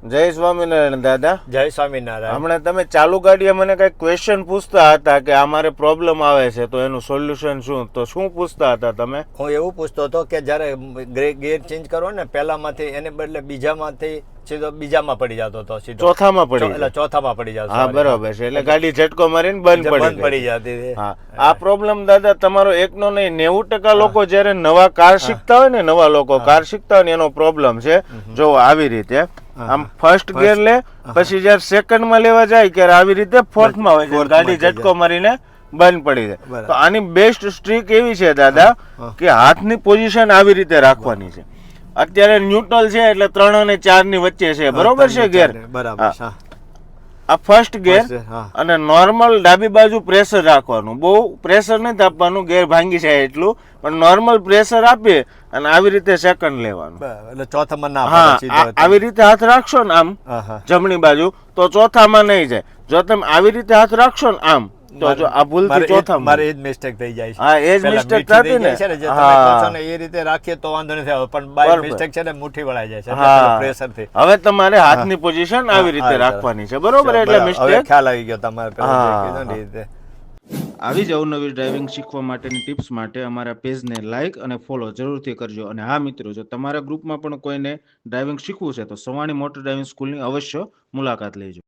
જય સ્વામિનારાયણ દાદા. જય સ્વામિનારાયણ. હમણાં તમે ચાલુ ગાડીએ મને કઈ ક્વેશ્ચન પૂછતા હતા કે અમારે પ્રોબ્લેમ આવે છે તો એનું સોલ્યુશન શું, તો શું પૂછતા હતા તમે? હું એવું પૂછતો હતો કે જ્યારે ગેર ચેન્જ કરો ને પહેલામાંથી એને બદલે બીજામાંથી સીધો બીજામાં પડી જતો હતો, સીધો ચોથામાં પડી એટલે ચોથામાં પડી જતો. હા બરોબર છે, એટલે ગાડી ઝટકો મારીને બંધ પડી જતી હતી. હા, આ પ્રોબ્લેમ દાદા તમારો એકનો નહીં 90% લોકો જયારે નવા કાર શીખતા હોય ને, નવા લોકો કાર શીખતા હોય ને એનો પ્રોબ્લેમ છે. જો આવી રીતે આમ ફર્સ્ટ ગિયર લે, પછી જયારે સેકન્ડ માં લેવા જાય ત્યારે આવી રીતે ફોર્થ માં હોય છે, ગાડી ઝટકો મારીને બંધ પડી જાય. તો આની બેસ્ટ સ્ટ્રીક એવી છે દાદા કે હાથની પોઝિશન આવી રીતે રાખવાની છે. અત્યારે ન્યુટ્રલ છે એટલે 3 અને 4 ની વચ્ચે છે, બરોબર છે ગેર. બરાબર. આ ફર્સ્ટ ગેર અને નોર્મલ ડાબી બાજુ પ્રેશર રાખવાનું, બહુ પ્રેશર નથી આપવાનું, ગેર ભાંગી જાય એટલું, પણ નોર્મલ પ્રેશર આપીએ અને આવી રીતે સેકન્ડ લેવાનું. એટલે ચોથામાં ના હા, પડે સીધો. આવી રીતે હાથ રાખશો ને આમ જમણી બાજુ તો ચોથામાં નહીં જાય. જો તમે આવી રીતે હાથ રાખશો ને આમ તો જો આ ભૂલથી ચોથામાં. મારે એ જ મિસ્ટેક થઈ જાય છે. હા, એ જ મિસ્ટેક થતી ને. છે ને, જે તમે કહો છો ને એ રીતે રાખીએ તો વાંધો નથી આવે, પણ બાય મિસ્ટેક છે ને મુઠ્ઠી વળાઈ જાય છે પ્રેશર થી. હવે તમારે હાથની પોઝિશન આવી રીતે રાખવાની છે, બરોબર? એટલે મિસ્ટેક ખ્યાલ આવી ગયો તમારે પેલા જે કીધું ને એ રીતે. આવી જ અવનવી ડ્રાઇવિંગ શીખવા માટેની ટિપ્સ માટે અમારા પેજને લાઇક અને ફોલો જરૂરથી કરજો. અને હા મિત્રો, જો તમારા ગ્રુપમાં પણ કોઈને ડ્રાઇવિંગ શીખવું છે તો સવાણી મોટર ડ્રાઇવિંગ સ્કૂલની અવશ્ય મુલાકાત લેજો.